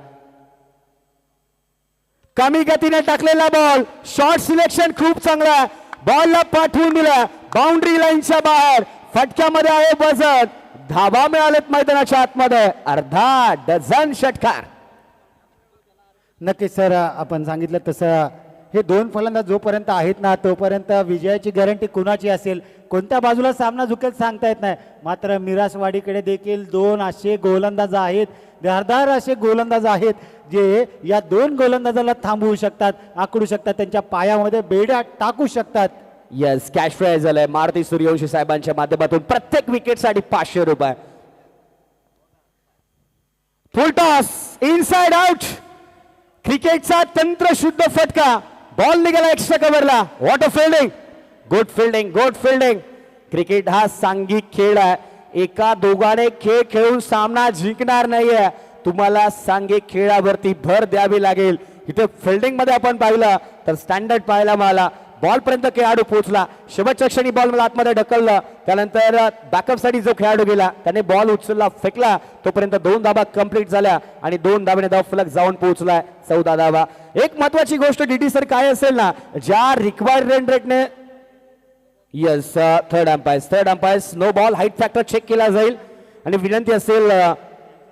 कमी गतीने टाकलेला बॉल, शॉर्ट सिलेक्शन खूप चांगला. बॉलला पाठवून दिला बाउंड्री लाईनच्या बाहेर. फटक्यामध्ये आहे वजन. धाबा मिळालेत मैदानाच्या आतमध्ये, अर्धा डझन षटकार. नक्कीच सर, आपण सांगितलं तसं हे 2 फलंदाज जोपर्यंत आहेत ना तोपर्यंत विजयाची गॅरंटी कुणाची असेल, कोणत्या बाजूला सामना झुकेल सांगता येत नाही. मात्र मिरासवाडीकडे देखील 2 असे गोलंदाज आहेत, धारदार असे गोलंदाज आहेत जे या 2 गोलंदाजाला थांबवू शकतात, आकडू शकतात, त्यांच्या पायामध्ये बेड्या टाकू शकतात. यस, कॅश प्राइज झालंय मारुती सूर्यवंशी साहेबांच्या माध्यमातून. प्रत्येक विकेटसाठी 500 रुपये. Full toss, inside out. क्रिकेटचा तंत्रशुद्ध फटका. बॉल निघाला एक्स्ट्रा कव्हरला. What a fielding, good fielding. Cricket हा सांघिक खेळ आहे. एका दोघाने खेळ खेळून सामना जिंकणार नाहीये. तुम्हाला सांघिक खेळावरती भर द्यावी लागेल. इथे फिल्डिंग मध्ये आपण पाहिलं तर स्टँडर्ड पाहायला मिळाला. बॉल पर्यंत खेळाडू पोहोचला, शेवटच्या क्षणी बॉल मला आतमध्ये ढकललं, त्यानंतर बॅकअप साठी जो खेळाडू गेला त्याने बॉल उचलला, फेकला, तोपर्यंत 2 धाबा कंप्लीट झाल्या आणि 2 धाब्याने धावफलक जाऊन पोहोचलाय 14 धाबा. एक महत्वाची गोष्ट डीडी सर काय असेल ना, ज्या रिक्वायर्ड रन रेटने yes third umpires no ball height factor check केला जाईल आणि विनंती असेल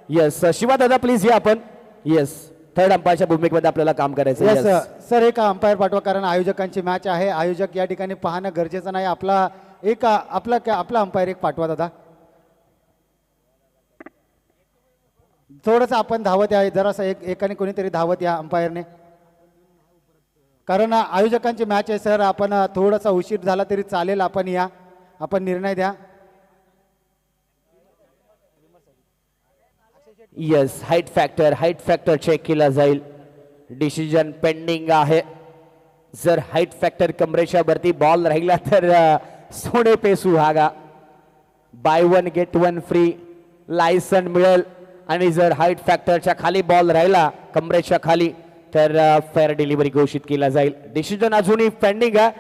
यस शिवा दादा प्लीज या आपण. येस, थर्ड अंपायरच्या भूमिकेमध्ये आपल्याला काम करायचं आहे. यस सर, एक अंपायर पाठवा कारण आयोजकांची मॅच आहे. आयोजक या ठिकाणी पाहणं गरजेचं नाही. आपला अंपायर एक पाठवा दादा. थोडंसं आपण धावत या, जरासं एकाने कोणीतरी धावत या अंपायरने, कारण आयोजकांची मॅच आहे सर. आपण थोडासा उशीर झाला तरी चालेल, आपण या, आपण निर्णय द्या. येस, हाईट फॅक्टर चेक केला जाईल. डिसिजन पेंडिंग आहे. जर हाईट फॅक्टर कमरेच्या वरती बॉल राहिला तर सोने पे सुहागा, buy one get one free license मिळेल. आणि जर हाईट फॅक्टरच्या खाली बॉल राहिला कमरेच्या खाली तर फेअर डिलिव्हरी घोषित केला जाईल. डिसिजन अजूनही पेंडिंग आहे,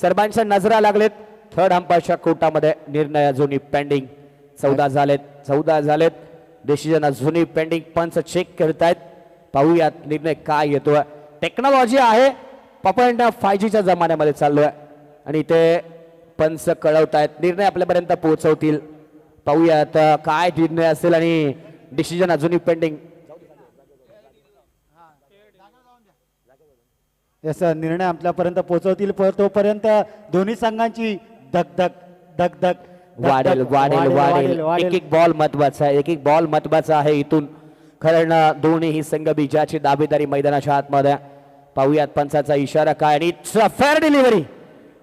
सर्वांच्या नजरा लागलेत. थर्ड अंपायरच्या कोर्टामध्ये निर्णय अजूनही पेंडिंग. 14 झालेत. डिसिजन अजूनही पेंडिंग. पंच चेक करतायत, पाहूयात निर्णय काय येतोय. टेक्नॉलॉजी आहे, आपण 5Gच्या जमान्यामध्ये चाललोय आणि ते पंच कळवतायत, निर्णय आपल्यापर्यंत पोहोचवतील. पाहूयात काय निर्णय असेल आणि डिसिजन अजूनही पेंडिंग. याचा निर्णय आपल्यापर्यंत पोहोचवतील. तोपर्यंत दोन्ही संघांची धक वाढेल. एक बॉल महत्वाचा आहे, एक बॉल महत्वाचा आहे इथून, कारण दोन्ही संघ बीजाची दावेदारी मैदानाच्या आतमध्ये. पाहूयात पंचाचा इशारा काय आणि fair delivery.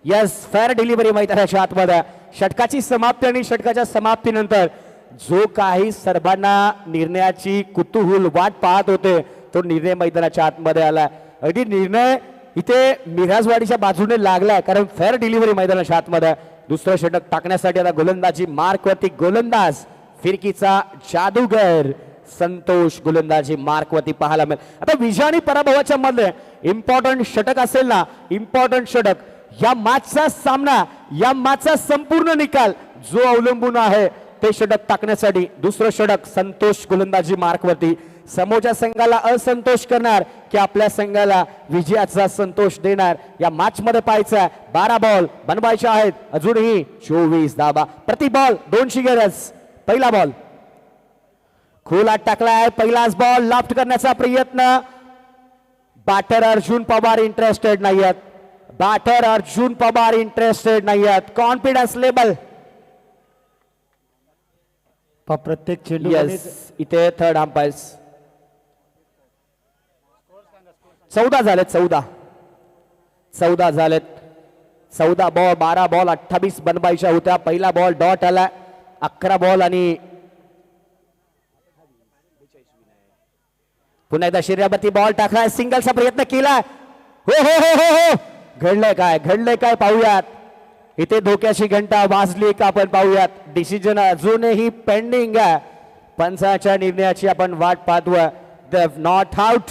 Yes, fair delivery मैदानाच्या आतमध्ये. षटकाची समाप्ती आणि षटकाच्या समाप्तीनंतर जो काही सर्वांना निर्णयाची कुतूहल वाट पाहत होते तो निर्णय मैदानाच्या आतमध्ये आला. अगदी निर्णय इथे मिराजवाडीच्या बाजूने लागलाय, कारण फेअर डिलिव्हरी मैदानाच्या आतमध्ये. दुसरं षटक टाकण्यासाठी आता गोलंदाजी मार्कवरती. गोलंदाज फिरकीचा जादूगर संतोष गोलंदाजी मार्कवरती पाहायला मिळेल. आता विजय आणि पराभवाच्या मध्ये इम्पॉर्टंट षटक असेल ना, इम्पॉर्टंट षटक, या मॅचचा सामना, या मॅचचा संपूर्ण निकाल जो अवलंबून आहे ते षटक टाकण्यासाठी दुसरं षटक संतोष गोलंदाजी मार्कवरती. समोरच्या संघाला असंतोष करणार की आपल्या संघाला विजयाचा संतोष देणार, या मॅच मध्ये पाहायचं. 12 बॉल बनवायचे आहेत, अजूनही 24 धावा. प्रति बॉल 2ची गरज. पहिला बॉल खोलात टाकलाय, पहिलाच बॉल लाफ्ट करण्याचा प्रयत्न. बॅटर अर्जुन पवार इंटरेस्टेड नाही आहेत, बॅटर अर्जुन पवार इंटरेस्टेड नाही आहेत. कॉन्फिडन्स लेवल प्रत्येक चेंडू. इथे थर्ड अंपायर्स. 14 झालेत. 14 झालेत. 14 बॉल 12 बॉल 28 बनवायच्या होत्या. पहिला बॉल डॉट आला. 11 बॉल आणि पुन्हा एकदा शरीरावरती बॉल टाकलाय. सिंगलचा प्रयत्न केला. हो हो हो हो हो, घडलंय काय पाहूयात. इथे धोक्याची घंटा वाजली का आपण पाहूयात. डिसिजन अजूनही पेंडिंग आहे. पंचाच्या निर्णयाची आपण वाट पाहतोय. Not out.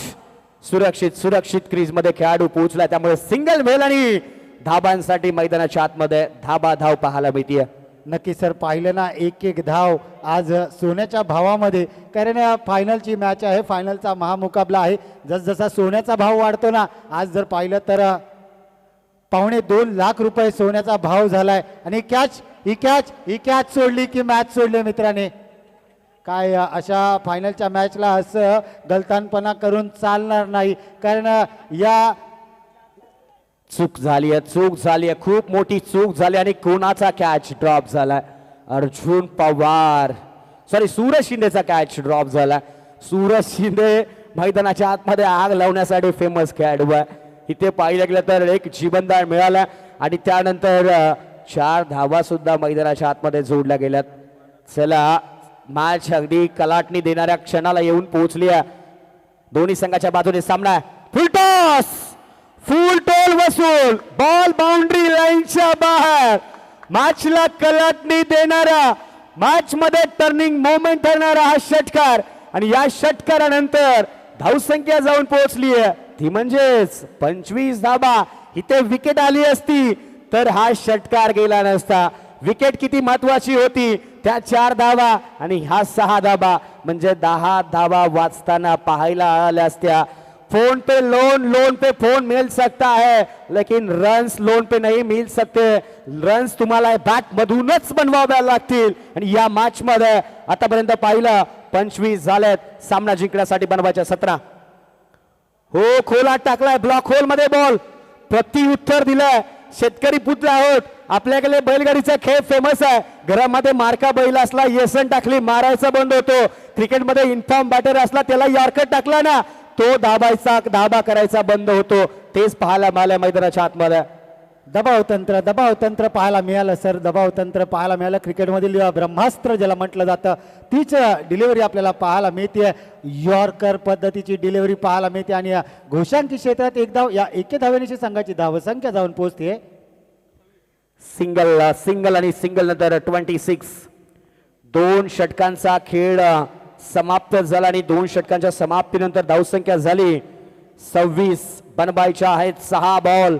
सुरक्षित क्रीज मध्ये खेळाडू पोहोचला, त्यामुळे सिंगल मिळेल आणि धाबांसाठी मैदानाच्या आतमध्ये धाव पाहायला मिळते. नक्की सर, पाहिलं ना, एक धाव आज सोन्याच्या भावामध्ये, कारण फायनलची मॅच आहे, फायनलचा महामुकाबला आहे. जसजसा सोन्याचा भाव वाढतो ना, आज जर पाहिलं तर 2.25 लाख रुपये सोन्याचा भाव झालाय. आणि ही कॅच सोडली की मॅच सोडली मित्रांनी. काय अशा फायनलच्या मॅचला असं गलतानपणा करून चालणार नाही, कारण या चूक झाली आहे, खूप मोठी चूक झाली. आणि कोणाचा कॅच ड्रॉप झालाय? अर्जुन पवार, सूरज शिंदेचा कॅच ड्रॉप झाला. सूरज शिंदे मैदानाच्या आतमध्ये आग लावण्यासाठी फेमस खेळाडू आहे. इथे पाहिलं गेलं तर एक जीवनदान मिळाला आणि त्यानंतर 4 धावा सुद्धा मैदानाच्या आतमध्ये जोडल्या गेल्यात. चला, मॅच अगदी कलाटणी देणाऱ्या क्षणाला येऊन पोहोचली आहे. दोन्ही संघाच्या बाजूने सामना. फुल टॉस, फुल टोल वसूल, बॉल बाउंड्री लाईनच्या बाहेर. मॅचला कलाटणी देणारा, मॅच मध्ये टर्निंग मोमेंट ठरणारा हा षटकार. आणि या षटकारानंतर धावसंख्या जाऊन पोहोचली आहे ती म्हणजेच 25 धावा. इथे विकेट आली असती तर हा षटकार गेला नसता. विकेट किती महत्वाची होती, त्या 4 धावा आणि ह्या 6 धावा, म्हणजे 10 धावा वाचताना पाहायला आल्या असत्या. फोन पे लोन पे फोन मिल सकता है, लेकिन रन्स लोन पे नहीं मिल सकते. रन्स तुम्हाला बॅट मधूनच बनवाव्या लागतील. आणि या मॅच मध्ये आतापर्यंत पाहिलं 25 झालेत. सामना जिंकण्यासाठी बनवायच्या 17. हो, खोलात टाकलाय, ब्लॉक होल मध्ये बॉल. प्रत्युत्तर दिलंय. शेतकरी पुत्र आहोत, आपल्याकडे बैलगाडीचा खेळ फेमस आहे. घरामध्ये मार्का बैल असला, येसन टाकली, मारायचा बंद होतो. क्रिकेटमध्ये इन्फॉर्म बॅटर असला, त्याला यॉर्कर टाकला ना, तो धाबा करायचा बंद होतो. तेच पाहायला मिळालं मैदानाच्या आतमध्ये. दबाव तंत्र पाहायला मिळालं सर. दबाव तंत्र पाहायला मिळालं. क्रिकेटमधील ब्रह्मास्त्र ज्याला म्हटलं जातं तीच डिलिव्हरी आपल्याला पाहायला मिळते. यॉर्कर पद्धतीची डिलिव्हरी पाहायला मिळते आणि या घोषांकी क्षेत्रात एक धाव या एके धावेनिशी संघाची धावसंख्या जाऊन पोहोचते. सिंगल आणि सिंगल नंतर 26. 2 षटकांचा खेळ समाप्त झाला आणि 2 षटकांच्या समाप्तीनंतर धावसंख्या झाली 26. बनवायच्या आहेत 6 बॉल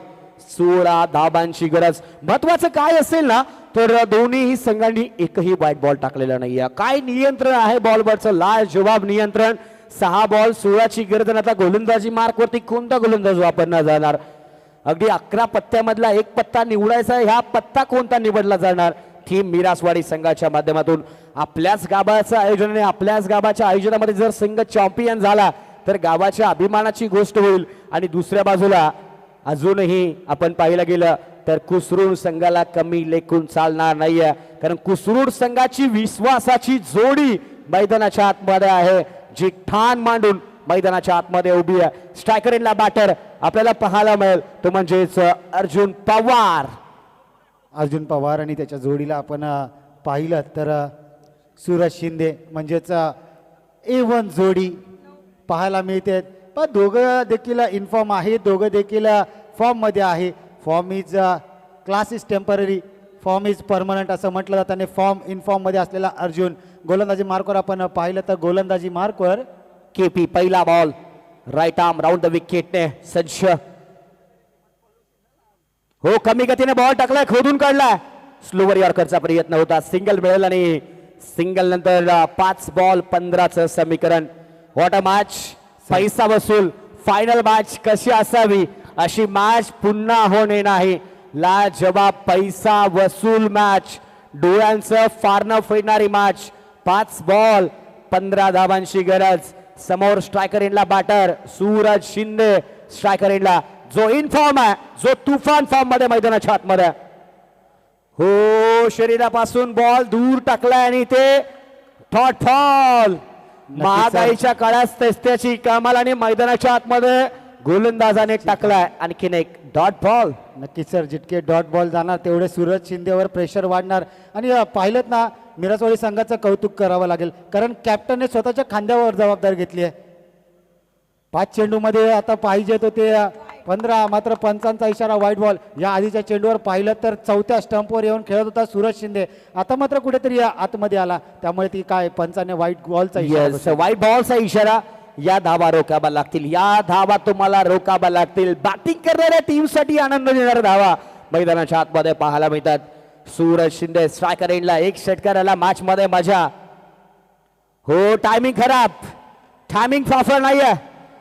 16 धाबांची गरज. महत्वाचं काय असेल ना तर दोन्ही संघांनी एकही वाईट बॉल टाकलेला नाहीये. काय नियंत्रण आहे बॉलवरचं लाजवाब नियंत्रण. 6 बॉल 16ची गरज. आता गोलंदाजी मार्कवरती कोणता गोलंदाज वापरला जाणार. अगदी 11 पत्त्यामधला एक पत्ता निवडायचा. ह्या पत्ता कोणता निवडला जाणार. थीम मिरासवाडी संघाच्या माध्यमातून आपल्याच गावाचं आयोजन आणि आपल्याच गावाच्या आयोजनामध्ये जर संघ चॅम्पियन झाला तर गावाच्या अभिमानाची गोष्ट होईल. आणि दुसऱ्या बाजूला अजूनही आपण पाहिलं गेलं तर कुसरूड संघाला कमी लेखून चालणार नाहीये. कारण कुसरूड संघाची विश्वासाची जोडी मैदानाच्या आतमध्ये आहे जी ठाण मांडून मैदानाच्या आतमध्ये उभी आहे. स्ट्रायकर इनला बॅटर आपल्याला पाहायला मिळेल तो म्हणजेच अर्जुन पवार. अर्जुन पवार आणि त्याच्या जोडीला आपण पाहिलं तर सूरज शिंदे म्हणजेच A1 जोडी पाहायला मिळते. पण दोघं देखील इन्फॉर्म आहे. दोघं देखील फॉर्ममध्ये आहे. Form is class is temporary form is permanent असं म्हटलं जातं. आणि इनफॉर्ममध्ये असलेला अर्जुन गोलंदाजी मार्कवर आपण पाहिलं तर गोलंदाजी मार्कवर केपी. पहिला ball right arm round the विकेटने सज्ज. हो कमी गतीने बॉल टाकलाय खोदून काढलाय. स्लोवर यॉर्करचा प्रयत्न होता. सिंगल मिळेल आणि सिंगल नंतर 5 बॉल 15चं समीकरण. What a match. पैसा वसूल फायनल मॅच कशी असावी अशी मॅच पुन्हा होणे नाही. लाजवाब पैसा वसूल मॅच. डोळ्यांचं फारणं फिरणारी मॅच. 5 बॉल 15 धावांची गरज. समोर स्ट्रायकर इनला बॅटर सूरज शिंदे. स्ट्रायकर इनला जो इन फॉर्म आहे जो तुफान फॉर्म मध्ये मैदानाच्या आतमध्ये. हो शरीरापासून बॉल दूर टाकलाय आणि ते थॉट फॉल. महागाईच्या काळात तेस्त्याची कमाल आणि मैदानाच्या आतमध्ये गोलंदाजाने टाकलाय आणखीन एक डॉट बॉल. नक्कीच सर. जितके डॉट बॉल जाणार तेवढे सूरज शिंदेवर प्रेशर वाढणार. आणि पाहिलं ना मिरासवाडी संघाचं कौतुक करावं लागेल कारण कॅप्टनने स्वतःच्या खांद्यावर जबाबदारी घेतली आहे. 5 चेंडूमध्ये आता पाहिजे तो ते 15 मात्र पंचांचा इशारा वाईट बॉल. या आधीच्या चेंडूवर पाहिलं तर 4थ्या स्टंपवर येऊन खेळत होता सूरज शिंदे. आता मात्र कुठेतरी आतमध्ये आला त्यामुळे ती काय पंचाने वाईट बॉलचा इशारा वाईट बॉलचा इशारा. या धावा रोकाव्या लागतील. या धावा तुम्हाला रोकाव्या लागतील. बॅटिंग करणाऱ्या टीमसाठी आनंद देणाऱ्या धावा मैदानाच्या आतमध्ये पाहायला मिळतात. सूरज शिंदे स्ट्रायकर एंडला एक षटकाराला मॅच मध्ये मजा. हो टायमिंग खराब. टायमिंग फाफर नाहीये.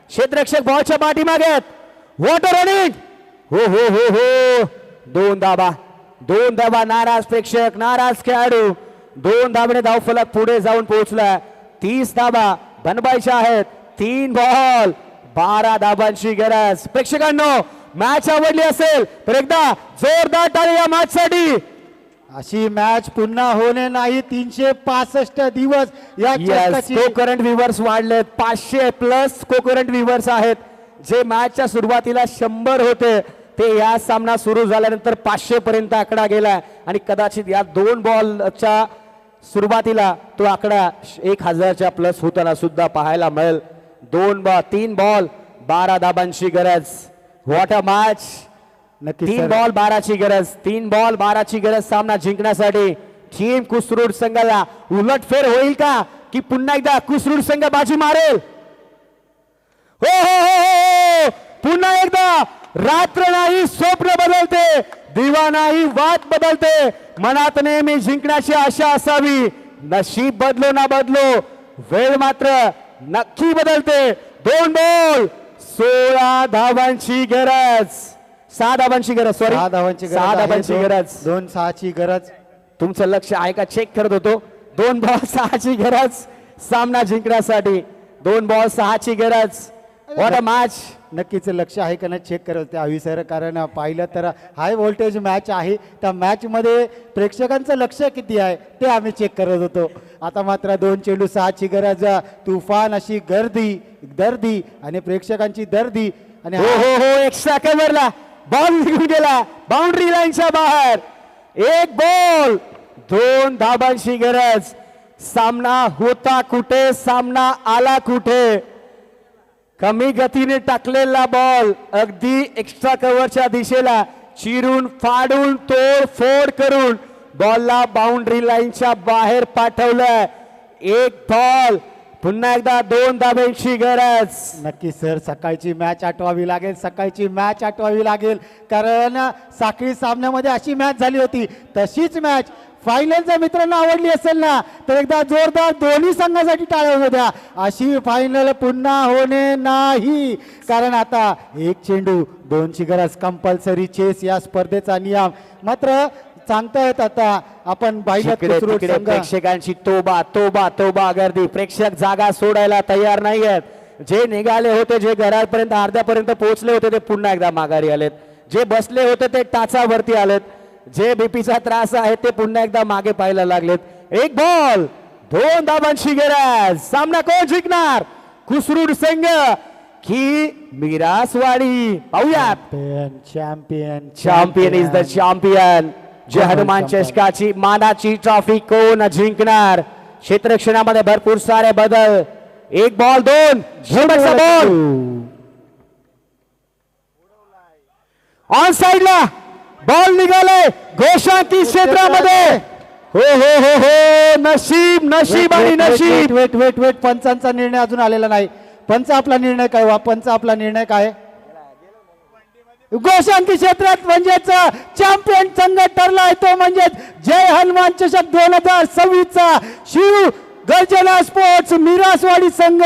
क्षेत्ररक्षक बॉलच्या पाठीमागे. What a running. हो हो हो हो 2 धावा. 2 धावा. नाराज प्रेक्षक नाराज खेळाडू. 2 धावेने धावफलक पुढे जाऊन पोहोचला. 30 धावा बनवायच्या आहेत. 3 बॉल 12 धावांची गरज. प्रेक्षकांनो मॅच आवडली असेल तर एकदा जोरदार टाळी या मॅच साठी. अशी मॅच पुन्हा होणे नाही. 365 दिवस या को करंट व्ह्यूवर्स वाढलेत. 500 प्लस को करंट व्ह्यूवर्स आहेत. जे मॅचच्या सुरुवातीला 100 होते ते या सामना सुरू झाल्यानंतर 500 पर्यंत आकडा गेलाय आणि कदाचित या 2 बॉलच्या सुरुवातीला तो आकडा 1000च्या प्लस होताना सुद्धा पाहायला मिळेल. 3 बॉल 12 धाबांची गरज. What a match. 3 बॉल 12ची गरज. 3 बॉल 12ची गरज सामना जिंकण्यासाठी. टीम कुसरूड संघाला उलटफेर होईल का की पुन्हा एकदा कुसरूड संघ बाजी मारेल. हो हो हो पुन्हा एकदा रात्र नाही स्वप्न बदलते. दिवा नाही वाट बदलते. मनात नेहमी जिंकण्याची आशा असावी. नशीब बदलो ना बदलो वेळ मात्र नक्की बदलते. 2 बॉल 16 धावांची गरज. 6 धावांची गरज. सॉरी 6 धावांची गरज. 2-6ची गरज. तुमचं लक्ष आहे का चेक करत होतो. 2 बॉल 6ची गरज सामना जिंकण्यासाठी. 2 बॉल 6ची गरज. What a match. नक्कीच लक्ष आहे का नाही चेक करत होते आवी सर. कारण पाहिलं तर हाय व्होल्टेज मॅच आहे. त्या मॅच मध्ये प्रेक्षकांचं लक्ष किती आहे ते आम्ही चेक करत होतो. आता मात्र 2 चेंडू 6ची गरज. तुफान अशी गर्दी आणि प्रेक्षकांची दर्दी. आणि हो हो हो एक्स्ट्रा कव्हरला बॉल निघून गेला बाउंड्री लाईनच्या बाहेर. एक बॉल 2 धाबांची गरज. सामना होता कुठे, सामना आला कुठे. कमी गतीने टाकलेला बॉल अगदी एक्स्ट्रा कव्हरच्या दिशेला चिरून फाडून तोड फोड करून बॉलला बाउंड्री लाईनच्या बाहेर पाठवलं. एक बॉल पुन्हा एकदा 2 धाब्यांची गरज. नक्की सर, सकाळची मॅच आठवावी लागेल, सकाळची मॅच आठवावी लागेल. कारण साखळी सामन्यामध्ये अशी मॅच झाली होती, तशीच मॅच फायनल जर मित्रांनो आवडली असेल ना तर एकदा जोरदार दोन्ही संघासाठी टाळ्या होऊ द्या. अशी फायनल पुन्हा होणे नाही. कारण आता एक चेंडू 2ची गरज, कंपल्सरी चेस या स्पर्धेचा नियम. मात्र सांगतायत आता आपण जिकडे तिकडे प्रेक्षकांची तोबा तोबा तोबा गर्दी. प्रेक्षक जागा सोडायला तयार नाहीयेत. जे निघाले होते, जे घरापर्यंत अर्ध्यापर्यंत पोहोचले होते ते पुन्हा एकदा माघारी आलेत. जे बसले होते ते टाचावरती आलेत. जे बीपीचा त्रास आहे ते पुन्हा एकदा मागे पाहायला लागलेत. एक बॉल 2 धाबांची गरज. सामना कोण जिंकणार, कुसरूड संघ की मिरासवाडी? पाहूयात. Champion champion is the champion. जे हनुमान चषकाची मानाची ट्रॉफी कोण जिंकणार? क्षेत्ररक्षणामध्ये भरपूर सारे बदल. एक बॉल 2 शेवटचा बॉल ऑन साइडला बॉल निघाले घोषाकी क्षेत्रामध्ये. हो हो हो हो, नशीब नशीब आणि नशीब. वेट वेट वेट, पंचांचा निर्णय अजून आलेला नाही. पंच आपला निर्णय काय वा? पंच आपला निर्णय काय? घोषांकी क्षेत्रात म्हणजेच चॅम्पियन संघ ठरलाय तो म्हणजेच जय हनुमान चषक 2026 चा शिव गर्जना स्पोर्ट्स मिरासवाडी संघ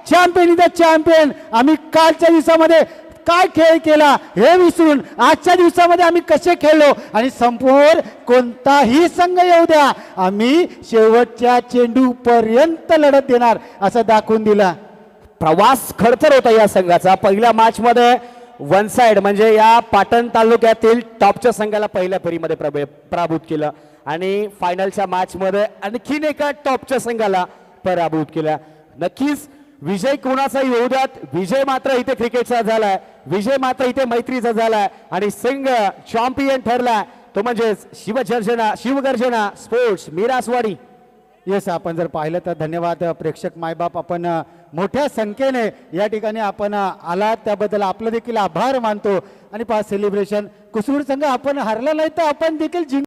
चॅम्पियन इज द चॅम्पियन. आम्ही कालच्या दिवसामध्ये काय खेळ केला हे विसरून आजच्या दिवसामध्ये आम्ही कसे खेळलो आणि समोर कोणताही संघ येऊ द्या आम्ही शेवटच्या चेंडू पर्यंत लढत देणार असं दाखवून दिला. प्रवास खडतर होता या संघाचा. पहिल्या मॅच मध्ये वन साइड म्हणजे या पाटण तालुक्यातील टॉपच्या संघाला पहिल्या फेरीमध्ये पराभूत केलं आणि फायनलच्या मॅच मध्ये आणखीन एका टॉपच्या संघाला पराभूत केला. नक्कीच विजय कोणाचा येऊ द्यात, विजय मात्र इथे क्रिकेटचा झालाय, विजय मात्र इथे मैत्रीचा झालाय आणि संघ चॅम्पियन ठरला तो म्हणजे शिवगर्जना स्पोर्ट्स मिरासवाडी. येस, आपण जर पाहिलं तर धन्यवाद प्रेक्षक मायबाप. आपण मोठ्या संख्येने या ठिकाणी आपण आलात त्याबद्दल आपलं देखील आभार मानतो. आणि 5 सेलिब्रेशन कुसूर संघ आपण हरला नाही तर आपण देखील जिंक